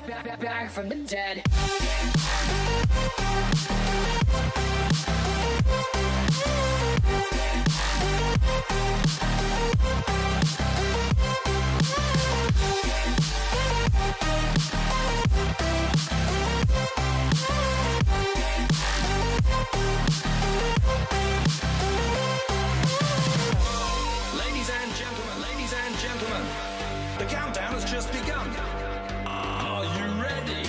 Back from the dead. Ladies and gentlemen, the countdown has just begun. Are you ready?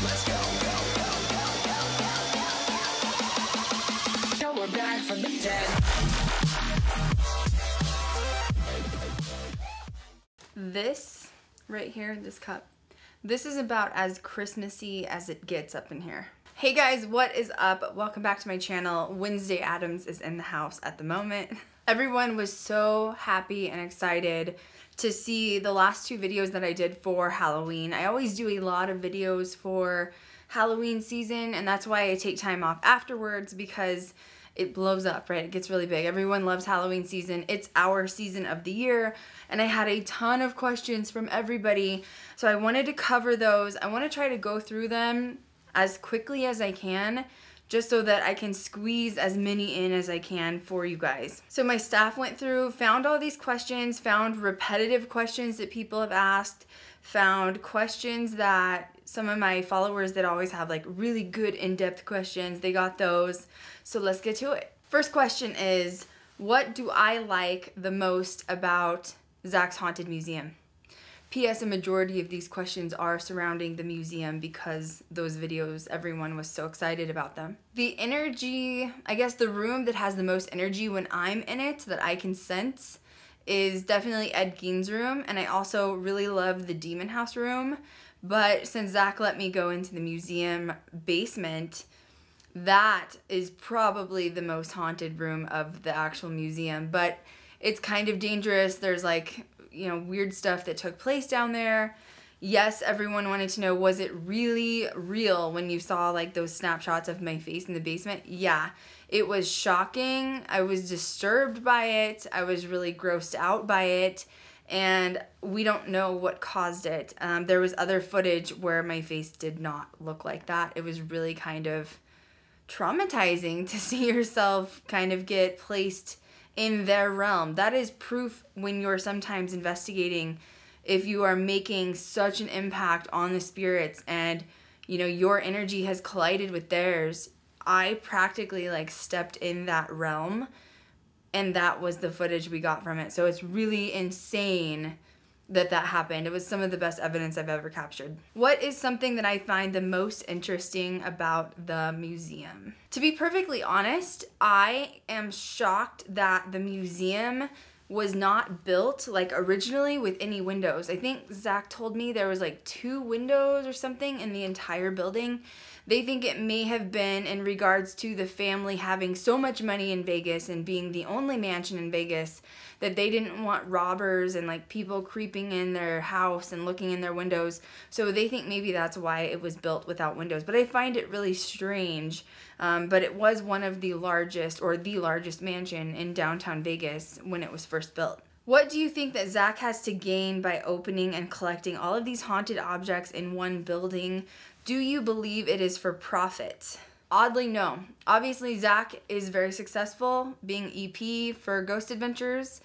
Let's go. Now we're back from the dead. This right here, this cup, this is about as Christmassy as it gets up in here. Hey guys, what is up? Welcome back to my channel. Wednesday Addams is in the house at the moment. Everyone was so happy and excited to see the last two videos that I did for Halloween. I always do a lot of videos for Halloween season, and that's why I take time off afterwards, because it blows up, right? It gets really big. Everyone loves Halloween season. It's our season of the year, and I had a ton of questions from everybody, so I wanted to cover those. I want to try to go through them as quickly as I can, just so that I can squeeze as many in as I can for you guys. So my staff went through, found all these questions, found repetitive questions that people have asked, found questions that some of my followers that always have like really good in-depth questions, they got those. So let's get to it. First question is, what do I like the most about Zach's Haunted Museum? P.S. a majority of these questions are surrounding the museum because those videos, everyone was so excited about them. The energy, I guess the room that has the most energy when I'm in it that I can sense is definitely Ed Gein's room, and I also really love the Demon House room, but since Zach let me go into the museum basement, that is probably the most haunted room of the actual museum, but it's kind of dangerous. There's like, you know, weird stuff that took place down there. Yes, everyone wanted to know, was it really real when you saw like those snapshots of my face in the basement? Yeah, it was shocking. I was disturbed by it. I was really grossed out by it, and we don't know what caused it. There was other footage where my face did not look like that. It was really kind of traumatizing to see yourself kind of get placed in their realm. That is proof when you're sometimes investigating, if you are making such an impact on the spirits and, you know, your energy has collided with theirs. I practically like stepped in that realm, and that was the footage we got from it. So it's really insane that that happened. It was some of the best evidence I've ever captured. What is something that I find the most interesting about the museum? To be perfectly honest, I am shocked that the museum was not built like originally with any windows. I think Zach told me there was like 2 windows or something in the entire building. They think it may have been in regards to the family having so much money in Vegas and being the only mansion in Vegas that they didn't want robbers and like people creeping in their house and looking in their windows. So they think maybe that's why it was built without windows. But I find it really strange. But it was one of the largest, or the largest mansion in downtown Vegas when it was first built. What do you think that Zach has to gain by opening and collecting all of these haunted objects in one building? Do you believe it is for profit? Oddly, no. Obviously, Zach is very successful being EP for Ghost Adventures.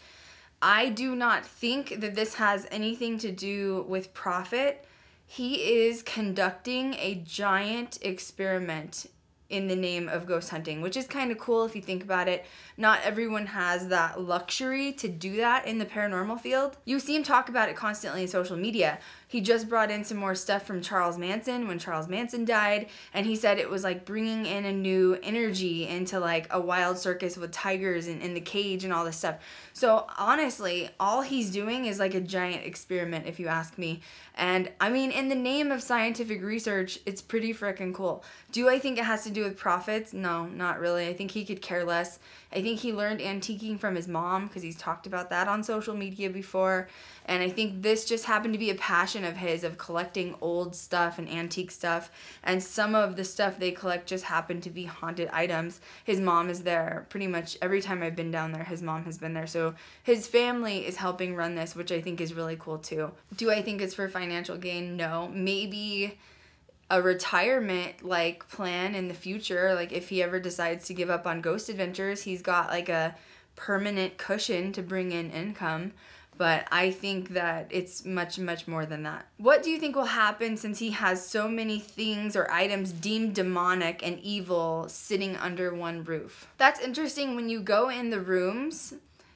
I do not think that this has anything to do with profit. He is conducting a giant experiment in the name of ghost hunting, which is kind of cool if you think about it. Not everyone has that luxury to do that in the paranormal field. You see him talk about it constantly in social media. He just brought in some more stuff from Charles Manson when Charles Manson died, and he said it was like bringing in a new energy into like a wild circus with tigers in the cage and all this stuff. So honestly, all he's doing is like a giant experiment, if you ask me. And I mean, in the name of scientific research, it's pretty freaking cool. Do I think it has to do with profits? No, not really. I think he could care less. I think he learned antiquing from his mom, because he's talked about that on social media before. And I think this just happened to be a passion passion of his of collecting old stuff and antique stuff, and some of the stuff they collect just happen to be haunted items. His mom is there pretty much every time I've been down there. His mom has been there, so his family is helping run this, which I think is really cool too. Do I think it's for financial gain? No. Maybe a retirement like plan in the future, like if he ever decides to give up on Ghost Adventures, he's got like a permanent cushion to bring in income. But I think that it's much, much more than that. What do you think will happen since he has so many things or items deemed demonic and evil sitting under one roof? That's interesting. When you go in the rooms,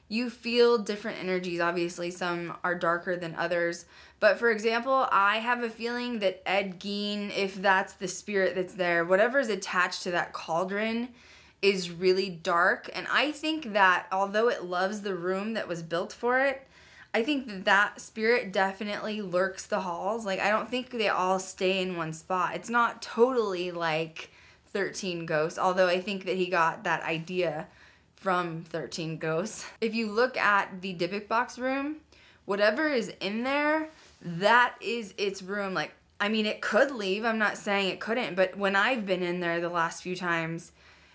you feel different energies. Obviously, some are darker than others. But for example, I have a feeling that Ed Gein, if that's the spirit that's there, whatever's attached to that cauldron is really dark. And I think that although it loves the room that was built for it, I think that that spirit definitely lurks the halls. Like, I don't think they all stay in one spot. It's not totally like 13 Ghosts, although I think that he got that idea from 13 Ghosts. If you look at the Dybbuk box room, whatever is in there, that is its room. Like, I mean, it could leave. I'm not saying it couldn't, but when I've been in there the last few times,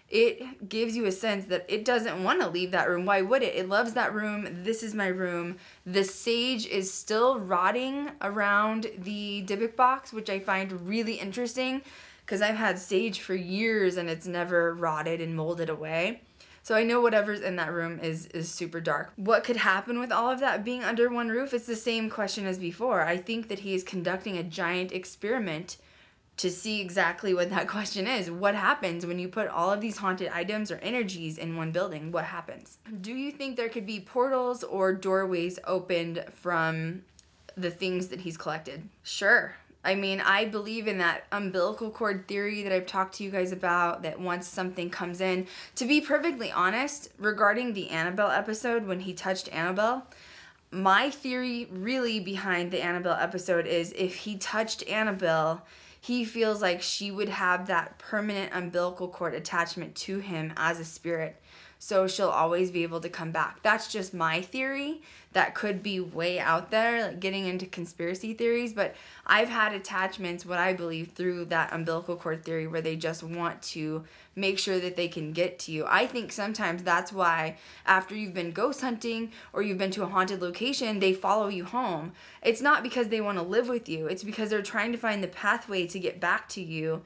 it gives you a sense that it doesn't want to leave that room. Why would it? It loves that room. This is my room. The sage is still rotting around the Dybbuk box, which I find really interesting because I've had sage for years and it's never rotted and molded away. So I know whatever's in that room is super dark. What could happen with all of that being under one roof? It's the same question as before. I think that he is conducting a giant experiment to see exactly what that question is. What happens when you put all of these haunted items or energies in one building? What happens? Do you think there could be portals or doorways opened from the things that he's collected? Sure. I mean, I believe in that umbilical cord theory that I've talked to you guys about, that once something comes in. To be perfectly honest, regarding the Annabelle episode, when he touched Annabelle, my theory really behind the Annabelle episode is if he touched Annabelle, he feels like she would have that permanent umbilical cord attachment to him as a spirit. So she'll always be able to come back. That's just my theory. That could be way out there, like getting into conspiracy theories, but I've had attachments, what I believe, through that umbilical cord theory where they just want to make sure that they can get to you. I think sometimes that's why after you've been ghost hunting or you've been to a haunted location, they follow you home. It's not because they want to live with you. It's because they're trying to find the pathway to get back to you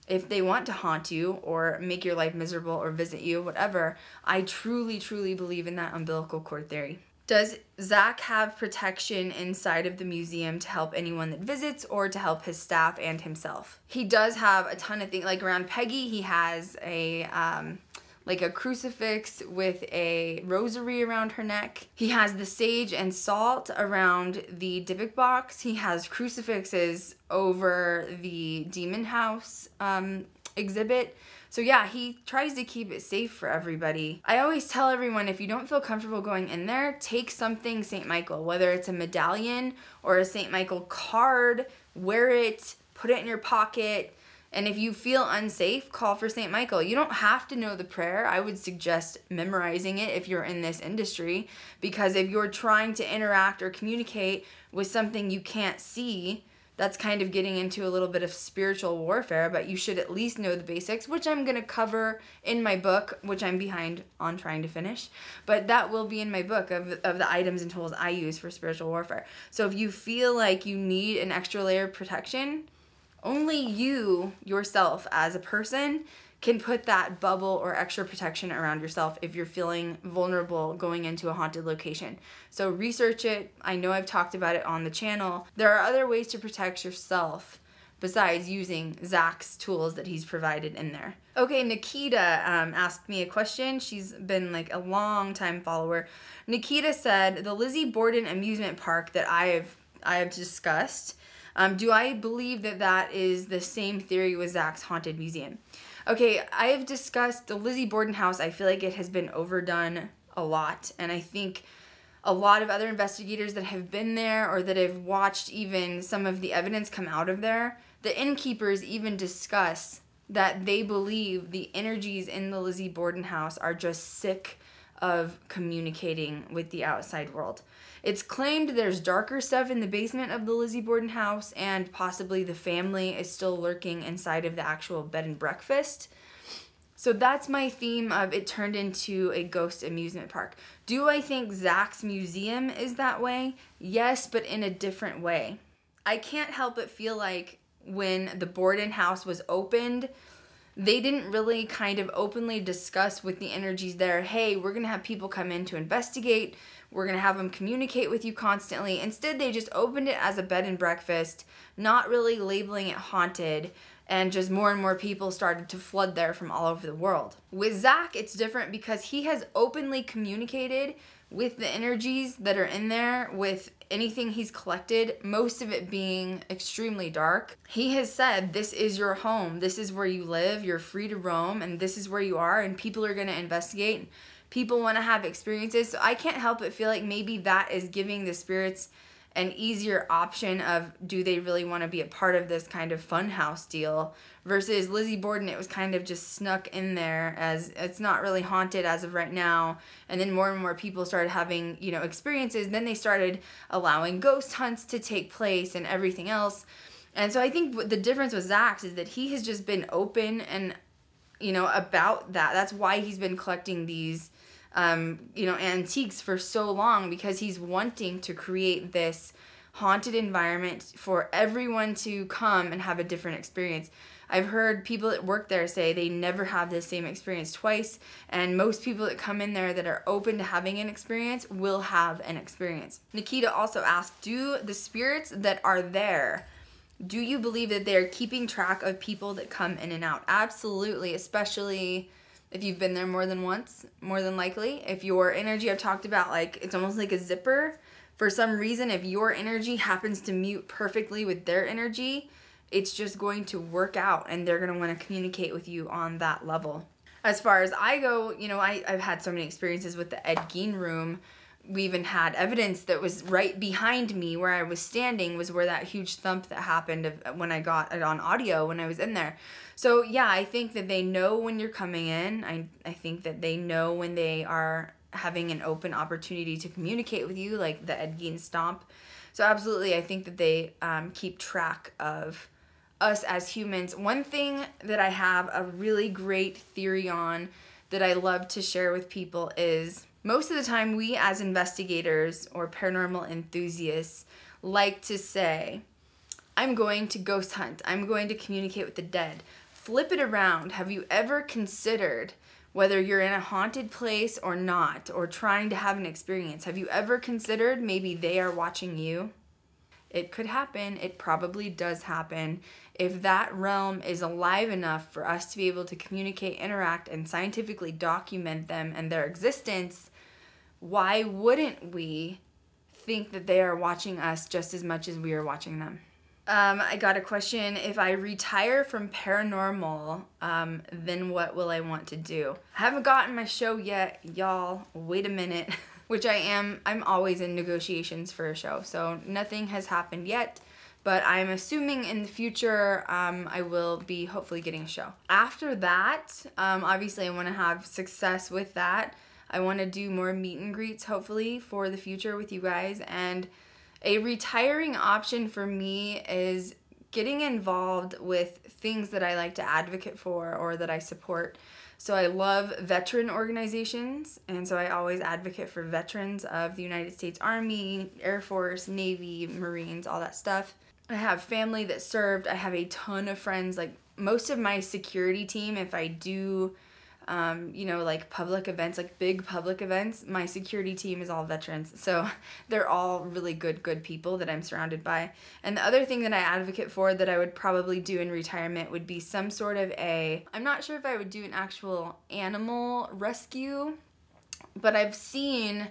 if they want to haunt you or make your life miserable or visit you, whatever. I truly, truly believe in that umbilical cord theory. Does Zach have protection inside of the museum to help anyone that visits or to help his staff and himself? He does have a ton of things. Like around Peggy, he has a like a crucifix with a rosary around her neck. He has the sage and salt around the Dybbuk box. He has crucifixes over the demon house exhibit. So yeah, he tries to keep it safe for everybody. I always tell everyone, if you don't feel comfortable going in there, take something St. Michael, whether it's a medallion or a St. Michael card, wear it, put it in your pocket. And if you feel unsafe, call for St. Michael. You don't have to know the prayer. I would suggest memorizing it if you're in this industry, because if you're trying to interact or communicate with something you can't see, that's kind of getting into a little bit of spiritual warfare, but you should at least know the basics, which I'm going to cover in my book, which I'm behind on trying to finish. But that will be in my book of the items and tools I use for spiritual warfare. So if you feel like you need an extra layer of protection, only you, yourself as a person, can put that bubble or extra protection around yourself if you're feeling vulnerable going into a haunted location. So research it. I know I've talked about it on the channel. There are other ways to protect yourself besides using Zach's tools that he's provided in there. Okay, Nikita asked me a question. She's been like a long time follower. Nikita said, the Lizzie Borden amusement park that I have discussed, do I believe that that is the same theory with Zach's haunted museum? Okay, I have discussed the Lizzie Borden house. I feel like it has been overdone a lot, and I think a lot of other investigators that have been there or that have watched even some of the evidence come out of there, the innkeepers even discuss that they believe the energies in the Lizzie Borden house are just sick of communicating with the outside world. It's claimed there's darker stuff in the basement of the Lizzie Borden house, and possibly the family is still lurking inside of the actual bed and breakfast. So that's my theme of it turned into a ghost amusement park. Do I think Zach's museum is that way? Yes, but in a different way. I can't help but feel like when the Borden house was opened, they didn't really kind of openly discuss with the energies there, hey, we're going to have people come in to investigate. We're going to have them communicate with you constantly. Instead, they just opened it as a bed and breakfast, not really labeling it haunted, and just more and more people started to flood there from all over the world. With Zach, it's different because he has openly communicated with the energies that are in there, with anything he's collected, most of it being extremely dark. He has said, this is your home, this is where you live, you're free to roam, and this is where you are, and people are gonna investigate. People wanna have experiences, so I can't help but feel like maybe that is giving the spirits an easier option of, do they really want to be a part of this kind of fun house deal, versus Lizzie Borden, it was kind of just snuck in there as it's not really haunted as of right now. And then more and more people started having, you know, experiences. Then they started allowing ghost hunts to take place and everything else. And so I think the difference with Zach's is that he has just been open and, you know, about that. That's why he's been collecting these you know, antiques for so long, because he's wanting to create this haunted environment for everyone to come and have a different experience. I've heard people that work there say they never have the same experience twice, and most people that come in there that are open to having an experience will have an experience. Nikita also asked, do the spirits that are there, do you believe that they're keeping track of people that come in and out? Absolutely, especially if you've been there more than once, more than likely. If your energy, I've talked about, like, it's almost like a zipper. For some reason, if your energy happens to mute perfectly with their energy, it's just going to work out, and they're going to want to communicate with you on that level. As far as I go, you know, I've had so many experiences with the Ed Gein room. We even had evidence that was right behind me where I was standing was where that huge thump that happened when I got it on audio when I was in there. So yeah, I think that they know when you're coming in. I think that they know when they are having an open opportunity to communicate with you, like the Ed Gein stomp. So absolutely, I think that they keep track of us as humans. One thing that I have a really great theory on that I love to share with people is, most of the time we as investigators or paranormal enthusiasts like to say, I'm going to ghost hunt, I'm going to communicate with the dead. Flip it around. Have you ever considered, whether you're in a haunted place or not, or trying to have an experience, have you ever considered maybe they are watching you? It could happen. It probably does happen. If that realm is alive enough for us to be able to communicate, interact, and scientifically document them and their existence, why wouldn't we think that they are watching us just as much as we are watching them? I got a question. If I retire from paranormal, then what will I want to do? I haven't gotten my show yet, y'all. Wait a minute. Which I'm always in negotiations for a show, so nothing has happened yet, but I'm assuming in the future I will be hopefully getting a show. After that, obviously I want to have success with that. I want to do more meet and greets hopefully for the future with you guys, and a retiring option for me is getting involved with things that I like to advocate for or that I support. So I love veteran organizations, and so I always advocate for veterans of the United States Army, Air Force, Navy, Marines, all that stuff. I have family that served. I have a ton of friends. Like, most of my security team, if I do you know, like public events, like big public events, my security team is all veterans. So they're all really good people that I'm surrounded by. And the other thing that I advocate for that I would probably do in retirement would be some sort of I'm not sure if I would do an actual animal rescue, but I've seen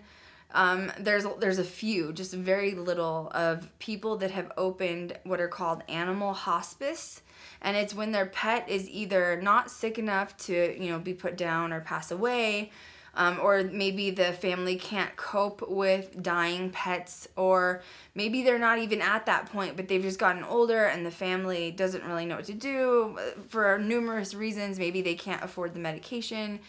there's a few, just very little, of people that have opened what are called animal hospice. And it's when their pet is either not sick enough to, you know, be put down or pass away, or maybe the family can't cope with dying pets, or maybe they're not even at that point, but they've just gotten older and the family doesn't really know what to do for numerous reasons. Maybe they can't afford the medication.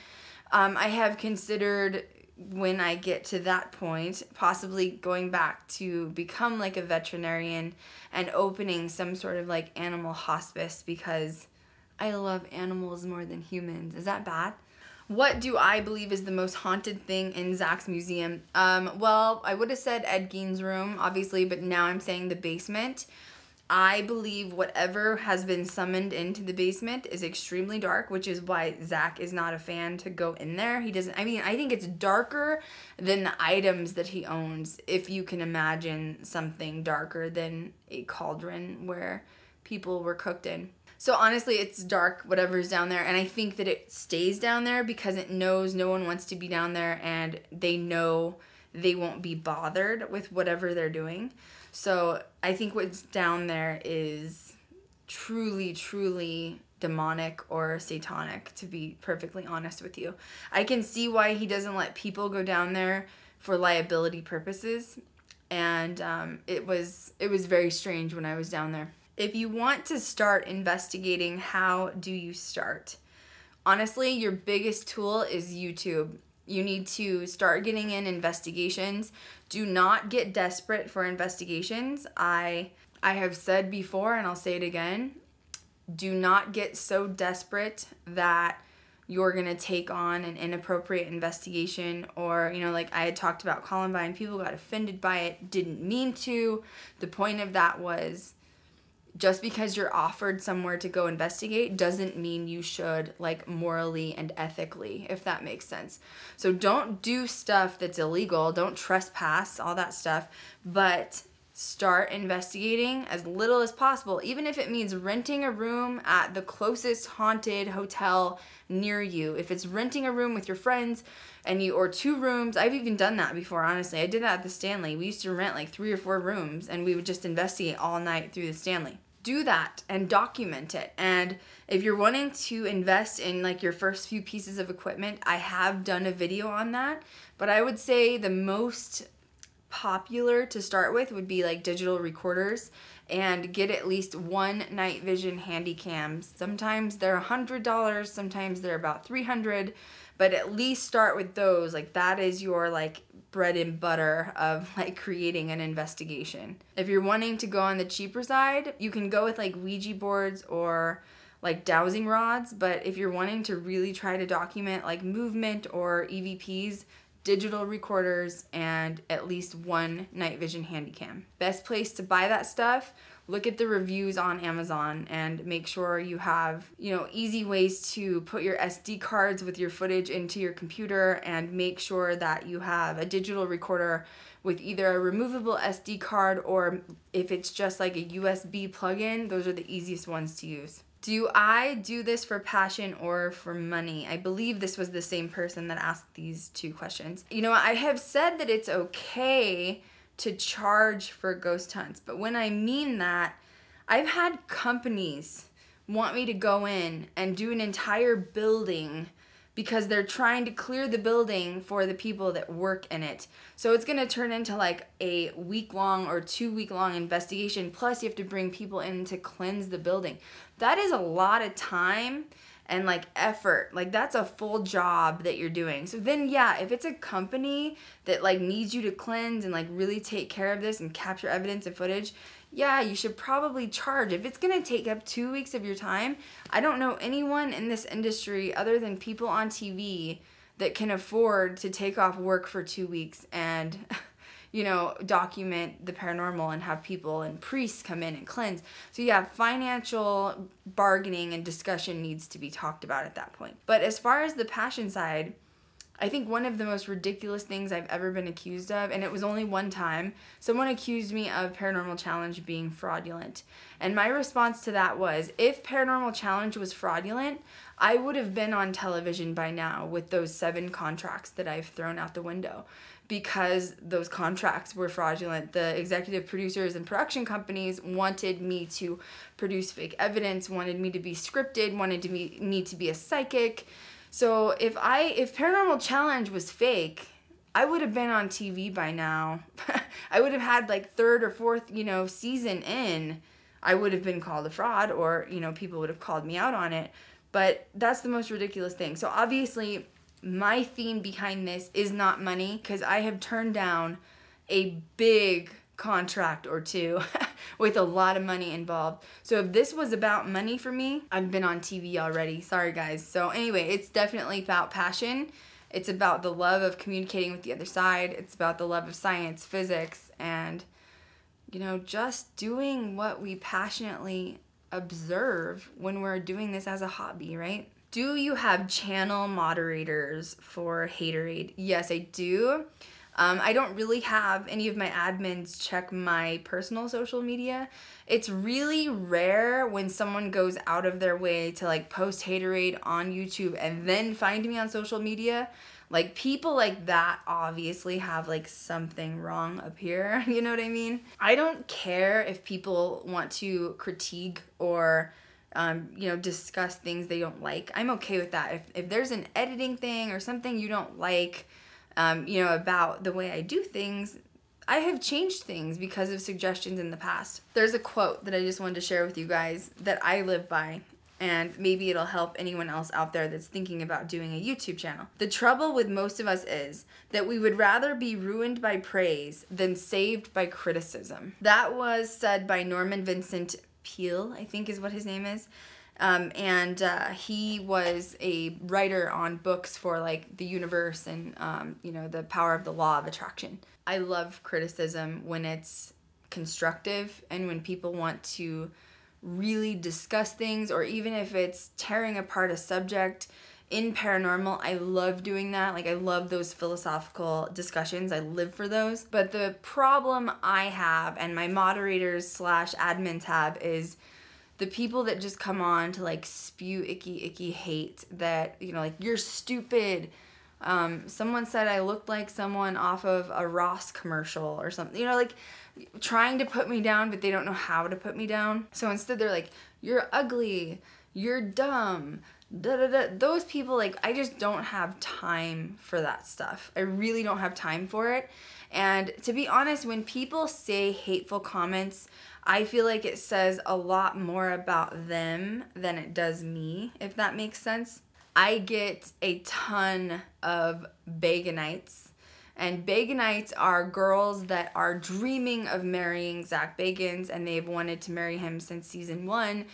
I have considered when I get to that point, possibly going back to become like a veterinarian and opening some sort of like animal hospice, because I love animals more than humans. Is that bad? What do I believe is the most haunted thing in Zach's museum? Well, I would have said Ed Gein's room, obviously, but now I'm saying the basement. I believe whatever has been summoned into the basement is extremely dark, which is why Zach is not a fan to go in there. He doesn't, I mean, I think it's darker than the items that he owns, if you can imagine something darker than a cauldron where people were cooked in. So honestly, it's dark, whatever's down there, and I think that it stays down there because it knows no one wants to be down there, and they know they won't be bothered with whatever they're doing. So I think what's down there is truly, truly demonic or satanic, to be perfectly honest with you. I can see why he doesn't let people go down there for liability purposes, and it was very strange when I was down there. If you want to start investigating, how do you start? Honestly, your biggest tool is YouTube. You need to start getting in investigations. Do not get desperate for investigations. I have said before, and I'll say it again, do not get so desperate that you're gonna take on an inappropriate investigation, or, you know, like I had talked about Columbine, people got offended by it, didn't mean to. The point of that was, just because you're offered somewhere to go investigate doesn't mean you should, like, morally and ethically, if that makes sense. So don't do stuff that's illegal, don't trespass, all that stuff, but start investigating as little as possible, even if it means renting a room at the closest haunted hotel near you. If it's renting a room with your friends and or 2 rooms, I've even done that before, honestly. I did that at the Stanley. We used to rent like 3 or 4 rooms, and we would just investigate all night through the Stanley. Do that and document it. And if you're wanting to invest in like your first few pieces of equipment, I have done a video on that, but I would say the most popular to start with would be like digital recorders, and get at least 1 night vision handy cams. Sometimes they're $100, sometimes they're about $300, but at least start with those. Like, that is your like bread and butter of like creating an investigation. If you're wanting to go on the cheaper side, you can go with like Ouija boards or like dowsing rods, but if you're wanting to really try to document like movement or EVPs, digital recorders and at least 1 night vision handy cam. Best place to buy that stuff, look at the reviews on Amazon and make sure you have, you know, easy ways to put your SD cards with your footage into your computer, and make sure that you have a digital recorder with either a removable SD card, or if it's just like a USB plug-in, those are the easiest ones to use. Do I do this for passion or for money? I believe this was the same person that asked these 2 questions. You know, I have said that it's okay to charge for ghost hunts, but when I mean that, I've had companies want me to go in and do an entire building because they're trying to clear the building for the people that work in it. So it's gonna turn into like a week-long or 2-week-long investigation, plus you have to bring people in to cleanse the building. That is a lot of time and like effort. Like, that's a full job that you're doing. So then, yeah, if it's a company that like needs you to cleanse and like really take care of this and capture evidence and footage, yeah, you should probably charge. If it's gonna take up 2 weeks of your time, I don't know anyone in this industry other than people on TV that can afford to take off work for 2 weeks and, you know, document the paranormal and have people and priests come in and cleanse. So yeah, financial bargaining and discussion needs to be talked about at that point. But as far as the passion side, I think one of the most ridiculous things I've ever been accused of, and it was only one time, someone accused me of Paranormal Challenge being fraudulent. And my response to that was, if Paranormal Challenge was fraudulent, I would have been on television by now with those 7 contracts that I've thrown out the window, because those contracts were fraudulent. The executive producers and production companies wanted me to produce fake evidence, wanted me to be scripted, wanted me to be a psychic. So if Paranormal Challenge was fake, I would have been on TV by now. I would have had like 3rd or 4th, you know, season in. I would have been called a fraud, or, you know, people would have called me out on it. But that's the most ridiculous thing. So obviously, my theme behind this is not money, because I have turned down a big contract or two with a lot of money involved. So if this was about money for me, I've been on TV already. Sorry guys. So anyway, it's definitely about passion. It's about the love of communicating with the other side. It's about the love of science, physics, and, you know, just doing what we passionately observe when we're doing this as a hobby, right? Do you have channel moderators for Haterade? Yes, I do. I don't really have any of my admins check my personal social media. It's really rare when someone goes out of their way to like post Haterade on YouTube and then find me on social media. Like, people like that obviously have like something wrong up here. You know what I mean? I don't care if people want to critique or you know, discuss things they don't like. I'm okay with that. If there's an editing thing or something you don't like, you know, about the way I do things, I have changed things because of suggestions in the past. There's a quote that I just wanted to share with you guys that I live by, and maybe it'll help anyone else out there that's thinking about doing a YouTube channel. The trouble with most of us is that we would rather be ruined by praise than saved by criticism. That was said by Norman Vincent Peale, I think is what his name is. He was a writer on books for like the universe and, you know, the power of the law of attraction. I love criticism when it's constructive and when people want to really discuss things, or even if it's tearing apart a subject. In paranormal, I love doing that. Like, I love those philosophical discussions. I live for those. But the problem I have, and my moderators slash admins have, is the people that just come on to like spew icky hate that, you know, like, you're stupid. Someone said I looked like someone off of a Ross commercial or something, you know, like trying to put me down, but they don't know how to put me down. So instead they're like, you're ugly, you're dumb, da da da. Those people, like, I just don't have time for that stuff. I really don't have time for it. And to be honest, when people say hateful comments, I feel like it says a lot more about them than it does me, if that makes sense. I get a ton of Baganites. And Baganites are girls that are dreaming of marrying Zach Bagans, and they've wanted to marry him since season 1.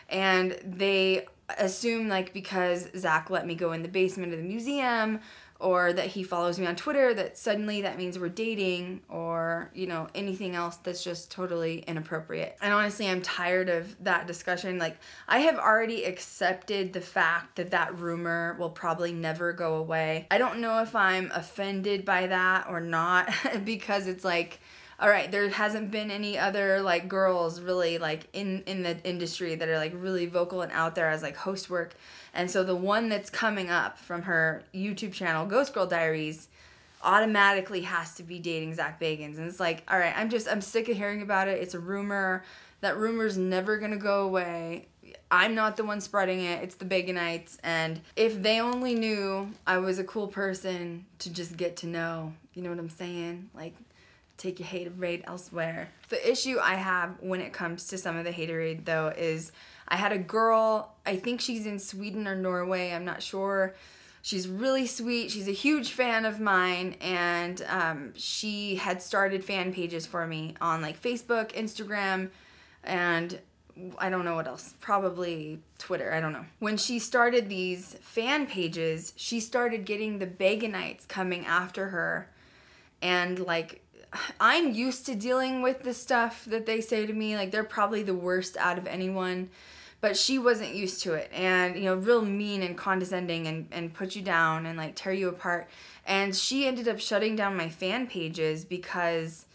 And they assume, like, because Zach let me go in the basement of the museum, or that he follows me on Twitter, that suddenly that means we're dating, or, you know, anything else that's just totally inappropriate. And honestly, I'm tired of that discussion. Like, I have already accepted the fact that that rumor will probably never go away. I don't know if I'm offended by that or not, because it's like, all right, there hasn't been any other like girls really like in the industry that are like really vocal and out there as like host work. And so the one that's coming up from her YouTube channel, Ghost Girl Diaries, automatically has to be dating Zach Bagans. And it's like, all right, I'm sick of hearing about it. It's a rumor. That rumor's never gonna go away. I'm not the one spreading it. It's the Baganites. And if they only knew I was a cool person to just get to know, you know what I'm saying? Like, take your haterade elsewhere. The issue I have when it comes to some of the haterade, though, is I had a girl, I think she's in Sweden or Norway, I'm not sure. She's really sweet. She's a huge fan of mine, and she had started fan pages for me on like Facebook, Instagram, and I don't know what else, probably Twitter, I don't know. When she started these fan pages, she started getting the Baganites coming after her, and like, I'm used to dealing with the stuff that they say to me. Like, they're probably the worst out of anyone, but she wasn't used to it. And, you know, real mean and condescending and put you down and like tear you apart. And she ended up shutting down my fan pages because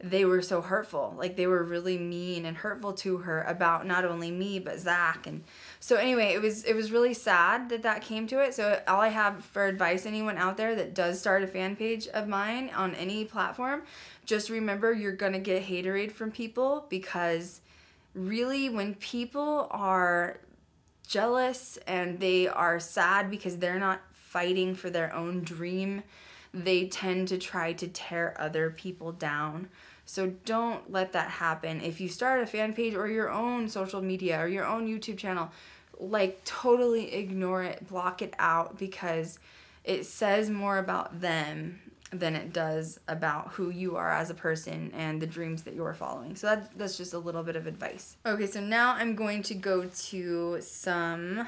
they were so hurtful. Like, they were really mean and hurtful to her about not only me, but Zach. And so anyway, it was really sad that that came to it. So all I have for advice, anyone out there that does start a fan page of mine on any platform, just remember you're gonna get haterade from people, because really when people are jealous and they are sad because they're not fighting for their own dream, they tend to try to tear other people down. So don't let that happen. If you start a fan page or your own social media or your own YouTube channel, like, totally ignore it, block it out, because it says more about them than it does about who you are as a person and the dreams that you're following. So that's just a little bit of advice. Okay, so now I'm going to go to some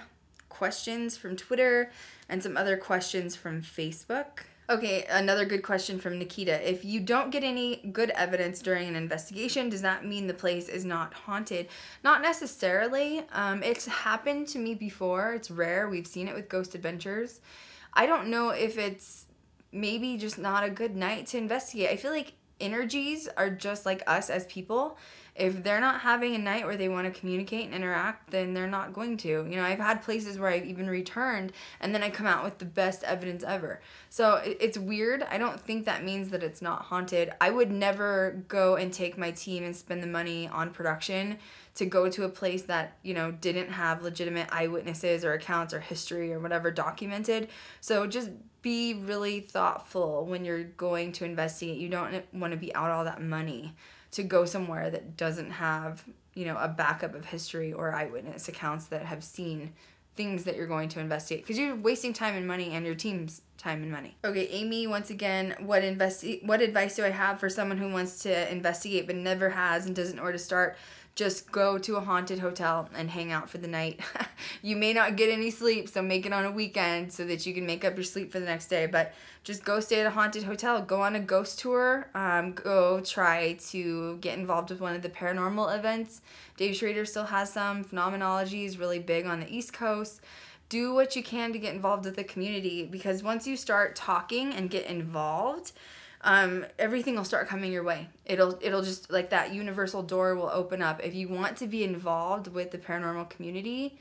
questions from Twitter and some other questions from Facebook. Okay, another good question from Nikita. If you don't get any good evidence during an investigation, does that mean the place is not haunted? Not necessarily. It's happened to me before. It's rare. We've seen it with Ghost Adventures. I don't know if it's maybe just not a good night to investigate. I feel like energies are just like us as people. If they're not having a night where they want to communicate and interact, then they're not going to. You know, I've had places where I've even returned and then I come out with the best evidence ever. So it's weird. I don't think that means that it's not haunted. I would never go and take my team and spend the money on production to go to a place that, you know, didn't have legitimate eyewitnesses or accounts or history or whatever documented. So just be really thoughtful when you're going to investigate. You don't want to be out all that money to go somewhere that doesn't have, you know, a backup of history or eyewitness accounts that have seen things that you're going to investigate, because you're wasting time and money and your team's time and money. Okay, Amy, once again, what advice do I have for someone who wants to investigate but never has and doesn't know where to start? Just go to a haunted hotel and hang out for the night. You may not get any sleep, so make it on a weekend so that you can make up your sleep for the next day. But just go stay at a haunted hotel. Go on a ghost tour. Go try to get involved with one of the paranormal events. Dave Schrader still has some. Phenomenology is really big on the East Coast. Do what you can to get involved with the community, because once you start talking and get involved, everything will start coming your way. It'll just, like, that universal door will open up. If you want to be involved with the paranormal community,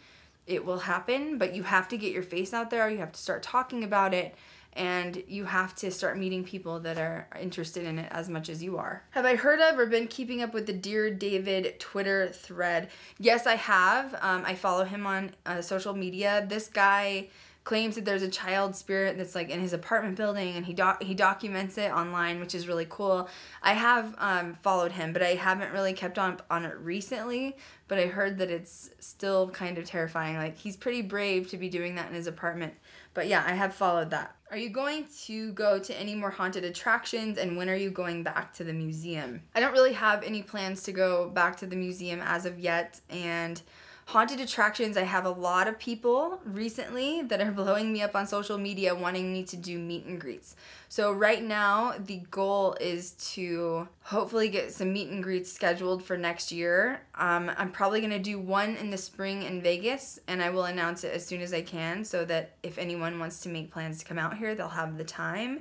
it will happen, but you have to get your face out there. You have to start talking about it, and you have to start meeting people that are interested in it as much as you are. Have I heard of or been keeping up with the Dear David Twitter thread? Yes, I have. I follow him on social media. This guy claims that there's a child spirit that's like in his apartment building, and he documents it online, which is really cool. I have followed him, but I haven't really kept on it recently, but I heard that it's still kind of terrifying. Like, he's pretty brave to be doing that in his apartment. But yeah, I have followed that. Are you going to go to any more haunted attractions, and when are you going back to the museum? I don't really have any plans to go back to the museum as of yet, and haunted attractions, I have a lot of people recently that are blowing me up on social media wanting me to do meet and greets. So right now, the goal is to hopefully get some meet and greets scheduled for next year. I'm probably going to do one in the spring in Vegas, and I will announce it as soon as I can so that if anyone wants to make plans to come out here, they'll have the time.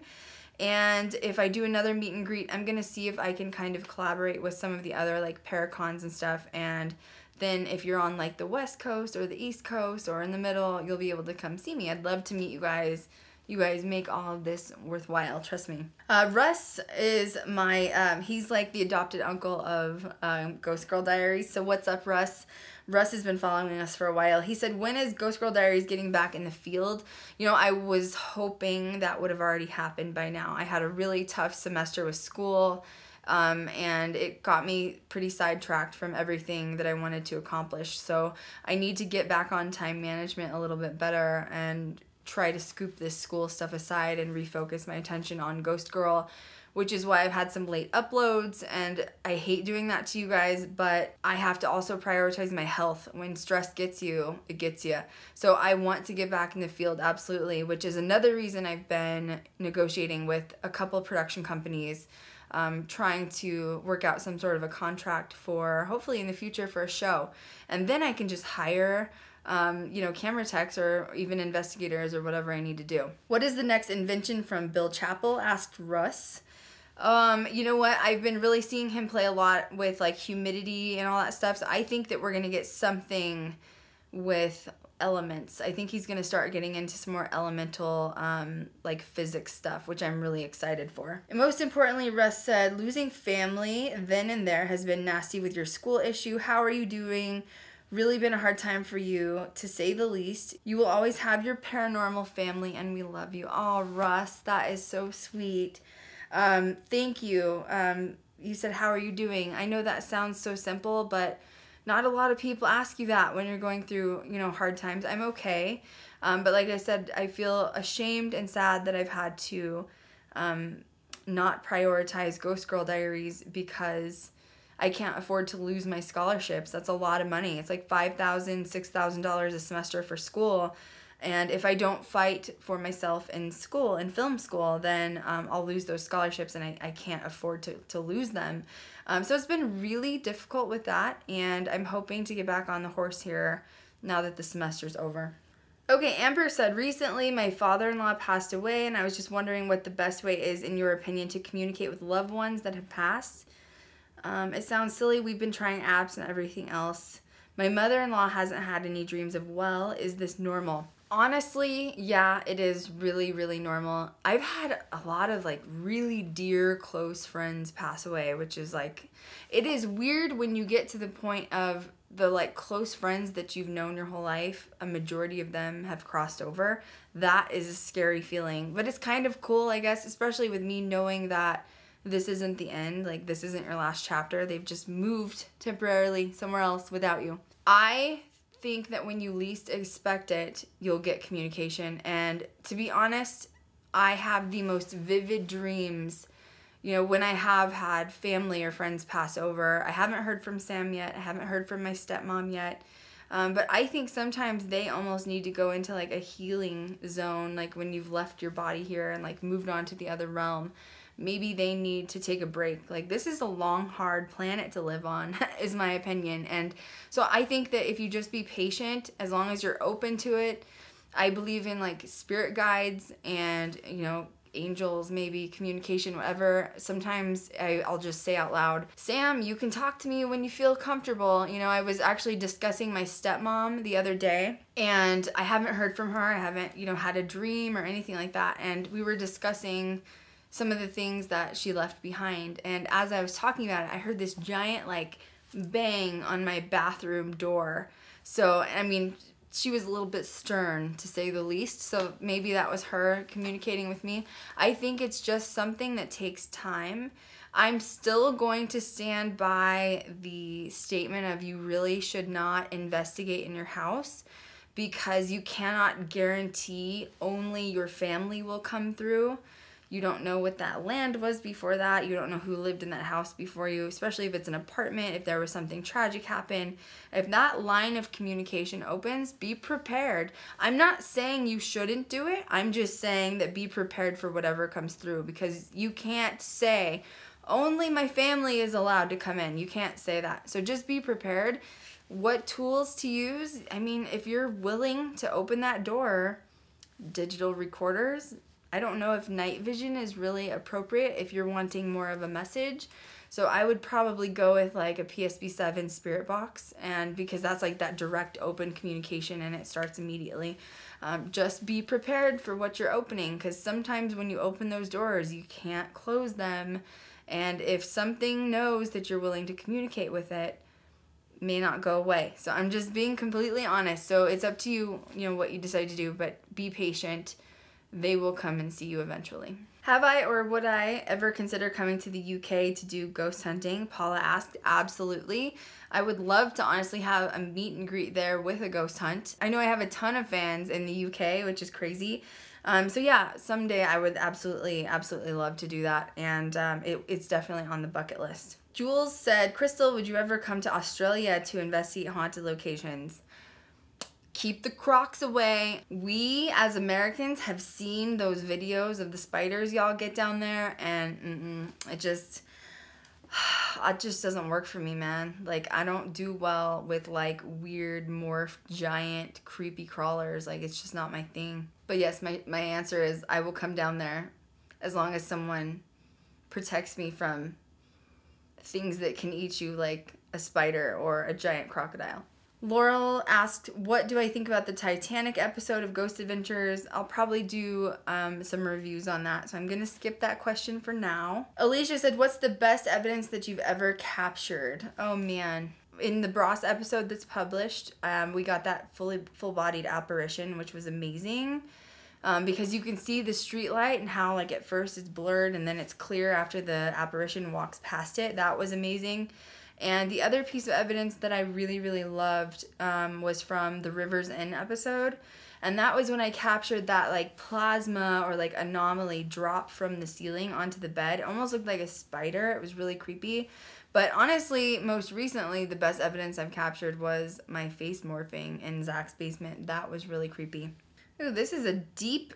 And if I do another meet and greet, I'm going to see if I can kind of collaborate with some of the other, like, Paracons and stuff, and then if you're on, like, the West Coast or the East Coast or in the middle, you'll be able to come see me. I'd love to meet you guys. You guys make all of this worthwhile, trust me. Russ is my, he's like the adopted uncle of Ghost Girl Diaries. So what's up, Russ? Russ has been following us for a while. He said, when is Ghost Girl Diaries getting back in the field? You know, I was hoping that would have already happened by now. I had a really tough semester with school. And it got me pretty sidetracked from everything that I wanted to accomplish. So I need to get back on time management a little bit better and try to scoop this school stuff aside and refocus my attention on Ghost Girl, which is why I've had some late uploads, and I hate doing that to you guys, but I have to also prioritize my health. When stress gets you, it gets you. So I want to get back in the field, absolutely, which is another reason I've been negotiating with a couple production companies, trying to work out some sort of a contract for, hopefully in the future, for a show. And then I can just hire, you know, camera techs or even investigators or whatever I need to do. What is the next invention from Bill Chappell? Asked Russ. You know what? I've been really seeing him play a lot with, like, humidity and all that stuff. So I think that we're going to get something with elements. I think he's going to start getting into some more elemental, like, physics stuff, which I'm really excited for. And most importantly, Russ said, losing family then and there has been nasty with your school issue. How are you doing? Really been a hard time for you, to say the least. You will always have your paranormal family, and we love you. Oh, Russ, that is so sweet. Thank you. You said, how are you doing? I know that sounds so simple, but not a lot of people ask you that when you're going through, you know, hard times. I'm okay. But like I said, I feel ashamed and sad that I've had to not prioritize Ghost Girl Diaries because I can't afford to lose my scholarships. That's a lot of money. It's like $5,000, $6,000 a semester for school. And if I don't fight for myself in school, in film school, then I'll lose those scholarships, and I can't afford to lose them. So it's been really difficult with that, and I'm hoping to get back on the horse here now that the semester's over. Okay, Amber said, recently my father-in-law passed away, and I was just wondering what the best way is, in your opinion, to communicate with loved ones that have passed. It sounds silly. We've been trying apps and everything else. My mother-in-law hasn't had any dreams of, well, is this normal? Honestly, yeah, it is really, really normal. I've had a lot of like really dear, close friends pass away, which is like, it is weird when you get to the point of the like close friends that you've known your whole life, a majority of them have crossed over. That is a scary feeling, but it's kind of cool, I guess, especially with me knowing that this isn't the end, like this isn't your last chapter. They've just moved temporarily somewhere else without you. I think that when you least expect it, you'll get communication. And to be honest, I have the most vivid dreams, you know, when I have had family or friends pass over. I haven't heard from Sam yet. I haven't heard from my stepmom yet. But I think sometimes they almost need to go into like a healing zone, like when you've left your body here and like moved on to the other realm. Maybe they need to take a break. Like, this is a long, hard planet to live on, is my opinion. And so I think that if you just be patient, as long as you're open to it, I believe in like spirit guides and, you know, angels, maybe communication, whatever. Sometimes I'll just say out loud, Sam, you can talk to me when you feel comfortable. You know, I was actually discussing my stepmom the other day, and I haven't heard from her. I haven't, you know, had a dream or anything like that. And we were discussing some of the things that she left behind. And as I was talking about it, I heard this giant like bang on my bathroom door. So, I mean, she was a little bit stern, to say the least. So maybe that was her communicating with me. I think it's just something that takes time. I'm still going to stand by the statement of you really should not investigate in your house, because you cannot guarantee only your family will come through. You don't know what that land was before that. You don't know who lived in that house before you, especially if it's an apartment, if there was something tragic happen. If that line of communication opens, be prepared. I'm not saying you shouldn't do it. I'm just saying that be prepared for whatever comes through, because you can't say, only my family is allowed to come in. You can't say that. So just be prepared. What tools to use? I mean, if you're willing to open that door, digital recorders. I don't know if night vision is really appropriate if you're wanting more of a message. So I would probably go with like a PSB7 spirit box, and because that's like that direct open communication and it starts immediately. Just be prepared for what you're opening, because sometimes when you open those doors, you can't close them. And if something knows that you're willing to communicate with it, may not go away. So I'm just being completely honest. So it's up to you, you know, what you decide to do, but be patient. They will come and see you eventually. Have I or would I ever consider coming to the UK to do ghost hunting? Paula asked. Absolutely. I would love to honestly have a meet and greet there with a ghost hunt. I know I have a ton of fans in the UK, which is crazy. So yeah, someday I would absolutely love to do that, and it's definitely on the bucket list. Jules said, Krystal, would you ever come to Australia to investigate haunted locations? Keep the Crocs away. We, as Americans, have seen those videos of the spiders y'all get down there, and it just doesn't work for me, man. Like, I don't do well with, like, weird, morphed, giant, creepy crawlers. Like, it's just not my thing. But yes, my answer is I will come down there as long as someone protects me from things that can eat you, like a spider or a giant crocodile. Laurel asked, what do I think about the Titanic episode of Ghost Adventures? I'll probably do some reviews on that, so I'm going to skip that question for now. Alicia said, what's the best evidence that you've ever captured? Oh, man. In the Bros episode that's published, we got that full-bodied apparition, which was amazing. Because you can see the street light and how, like, at first it's blurred and then it's clear after the apparition walks past it. That was amazing. And the other piece of evidence that I really loved was from the River's End episode. And that was when I captured that like plasma or like anomaly drop from the ceiling onto the bed. It almost looked like a spider. It was really creepy. But honestly, most recently, the best evidence I've captured was my face morphing in Zach's basement. That was really creepy. Ooh, this is a deep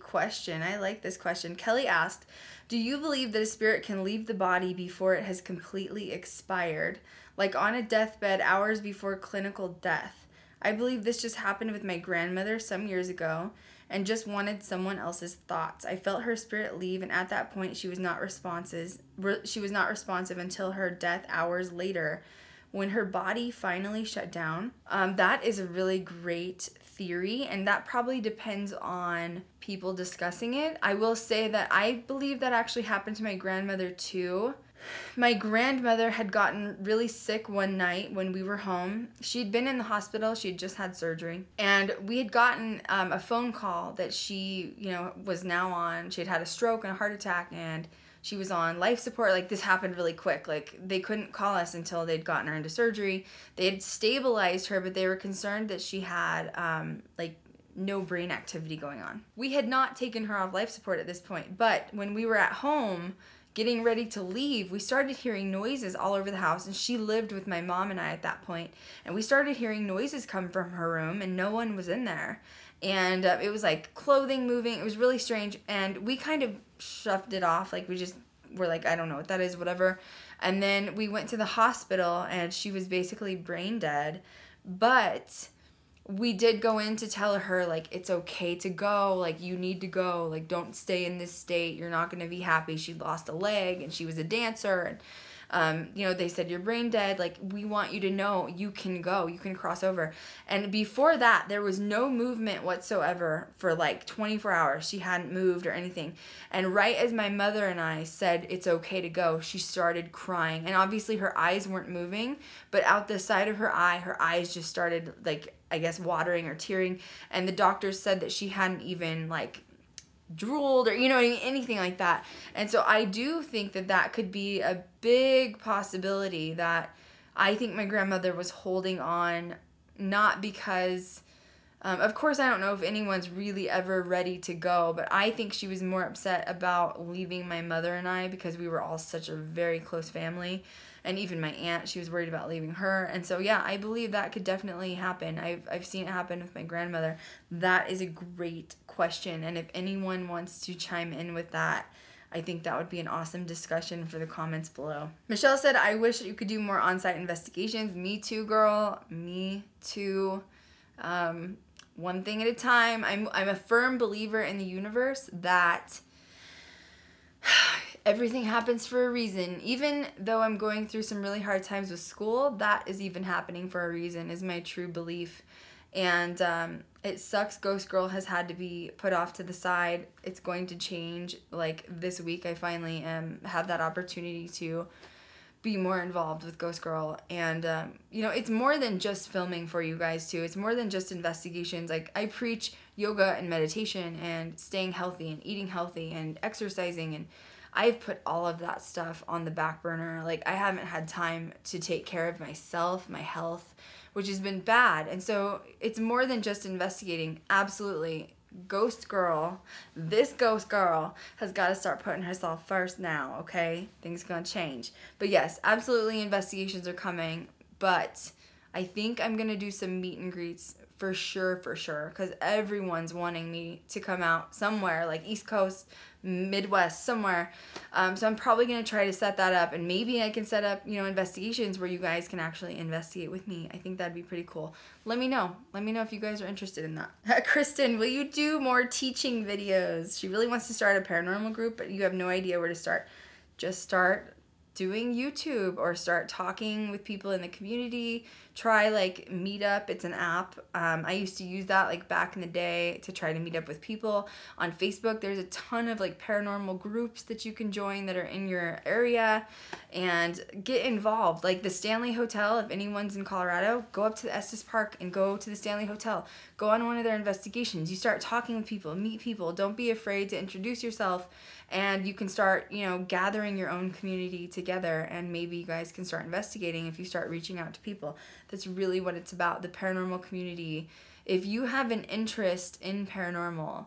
question. I like this question. Kelly asked, do you believe that a spirit can leave the body before it has completely expired, like on a deathbed hours before clinical death? I believe this just happened with my grandmother some years ago and just wanted someone else's thoughts. I felt her spirit leave, and at that point she was not responsive until her death hours later when her body finally shut down. That is a really great theory, and that probably depends on people discussing it. I will say that I believe that actually happened to my grandmother too. My grandmother had gotten really sick one night when we were home. She'd been in the hospital. She had just had surgery. And we had gotten a phone call that she, was now on. She had had a stroke and a heart attack, and she was on life support. Like, this happened really quick. Like, they couldn't call us until they'd gotten her into surgery. They had stabilized her, but they were concerned that she had, no brain activity going on. We had not taken her off life support at this point, but when we were at home getting ready to leave, we started hearing noises all over the house, and she lived with my mom and I at that point, and we started hearing noises come from her room, and no one was in there. And it was like clothing moving. It was really strange, and we kind of shoved it off. Like, we just were like, I don't know what that is, whatever. And then we went to the hospital, and she was basically brain dead, but we did go in to tell her, like, it's okay to go, like, you need to go, like, don't stay in this state, you're not going to be happy. She lost a leg, and she was a dancer, and they said, you're brain dead, like, we want you to know you can go, you can cross over. And before that, there was no movement whatsoever for like 24 hours. She hadn't moved or anything. And right as my mother and I said it's okay to go, she started crying. And obviously her eyes weren't moving, but out the side of her eyes just started, like, I guess, watering or tearing. And the doctors said that she hadn't even, like, drooled or anything like that. And so I do think that that could be a big possibility, that I think my grandmother was holding on, not because of course I don't know if anyone's really ever ready to go, but I think she was more upset about leaving my mother and I because we were all such a very close family. And even my aunt, she was worried about leaving her. And so, yeah, I believe that could definitely happen. I've seen it happen with my grandmother. That is a great question. And if anyone wants to chime in with that, I think that would be an awesome discussion for the comments below. Michelle said, I wish you could do more on-site investigations. Me too, girl. Me too. One thing at a time. I'm a firm believer in the universe that everything happens for a reason. Even though I'm going through some really hard times with school, that is even happening for a reason, is my true belief. And it sucks Ghost Girl has had to be put off to the side. It's going to change. Like, this week I finally have that opportunity to be more involved with Ghost Girl. And it's more than just filming for you guys too. It's more than just investigations. Like, I preach yoga and meditation and staying healthy and eating healthy and exercising, and I've put all of that stuff on the back burner. Like, I haven't had time to take care of myself, my health, which has been bad. And so it's more than just investigating. Absolutely. Ghost Girl, this Ghost Girl has got to start putting herself first now, okay? Things gonna change. But yes, absolutely, investigations are coming. But I think I'm gonna do some meet and greets for sure, because everyone's wanting me to come out somewhere, like East Coast, Midwest, somewhere. So I'm probably going to try to set that up, and maybe I can set up, investigations where you guys can actually investigate with me. I think that'd be pretty cool. Let me know. Let me know if you guys are interested in that. Kristen, will you do more teaching videos? She really wants to start a paranormal group, but you have no idea where to start. Just start doing YouTube or start talking with people in the community. Try like Meetup. It's an app. I used to use that like back in the day to try to meet up with people. On Facebook, there's a ton of like paranormal groups that you can join that are in your area and get involved. Like the Stanley Hotel, if anyone's in Colorado, go up to the Estes Park and go to the Stanley Hotel. Go on one of their investigations. You start talking with people, meet people. Don't be afraid to introduce yourself, and you can start, gathering your own community together, and maybe you guys can start investigating if you start reaching out to people. That's really what it's about. The paranormal community if you have an interest in paranormal,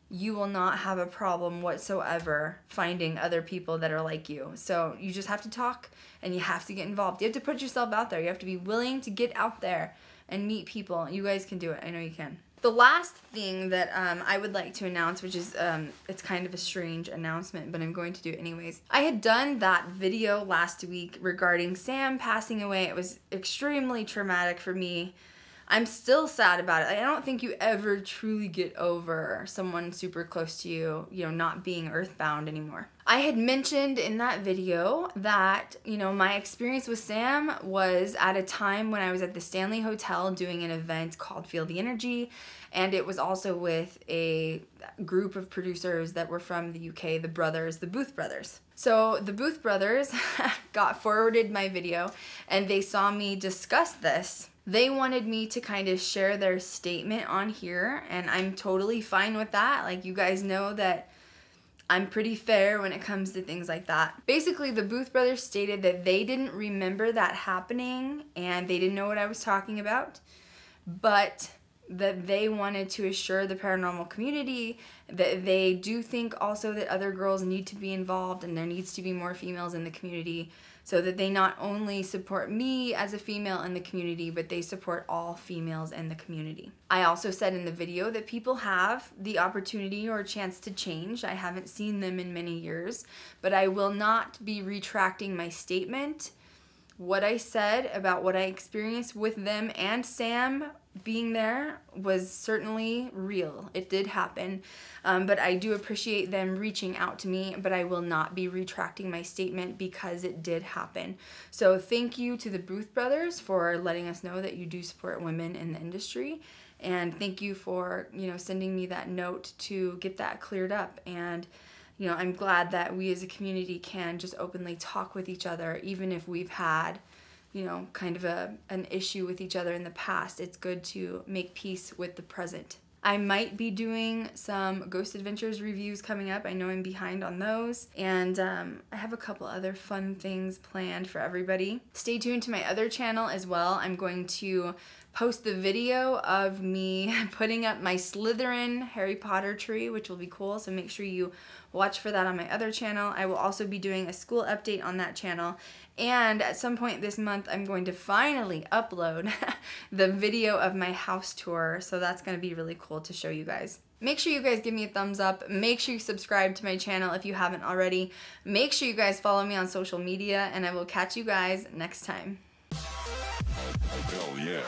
you will not have a problem whatsoever finding other people that are like you. So you just have to talk and you have to get involved. You have to put yourself out there. You have to be willing to get out there and meet people. You guys can do it. I know you can. The last thing that I would like to announce, which is, it's kind of a strange announcement, but I'm going to do it anyways. I had done that video last week regarding Sam passing away. It was extremely traumatic for me. I'm still sad about it. I don't think you ever truly get over someone super close to you, you know, not being earthbound anymore. I had mentioned in that video that, you know, my experience with Sam was at a time when I was at the Stanley Hotel doing an event called Feel the Energy, and it was also with a group of producers that were from the UK, the brothers, the Booth brothers. So the Booth brothers got forwarded my video and they saw me discuss this. They wanted me to kind of share their statement on here, and I'm totally fine with that. Like, you guys know that I'm pretty fair when it comes to things like that. Basically, the Booth brothers stated that they didn't remember that happening and they didn't know what I was talking about, but that they wanted to assure the paranormal community that they do think also that other girls need to be involved and there needs to be more females in the community, so that they not only support me as a female in the community, but they support all females in the community. I also said in the video that people have the opportunity or chance to change. I haven't seen them in many years, but I will not be retracting my statement. What I said about what I experienced with them and Sam being there was certainly real. It did happen, but I do appreciate them reaching out to me, but I will not be retracting my statement because it did happen. So thank you to the Booth brothers for letting us know that you do support women in the industry, and thank you for, you know, sending me that note to get that cleared up. And you know, I'm glad that we as a community can just openly talk with each other, even if we've had, you know, kind of an issue with each other in the past. It's good to make peace with the present. I might be doing some Ghost Adventures reviews coming up. I know I'm behind on those. And I have a couple other fun things planned for everybody. Stay tuned to my other channel as well. I'm going to post the video of me putting up my Slytherin Harry Potter tree, which will be cool, so make sure you watch for that on my other channel. I will also be doing a school update on that channel, and at some point this month I'm going to finally upload the video of my house tour, so that's going to be really cool to show you guys. Make sure you guys give me a thumbs up. Make sure you subscribe to my channel if you haven't already. Make sure you guys follow me on social media, and I will catch you guys next time. Hell yeah.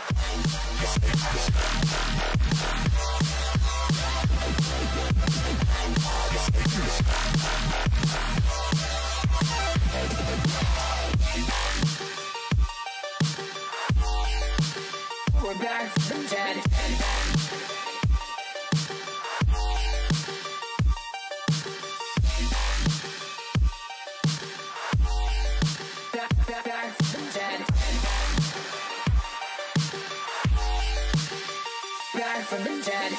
We're back from the dead. Back from the dead. Back from the dead.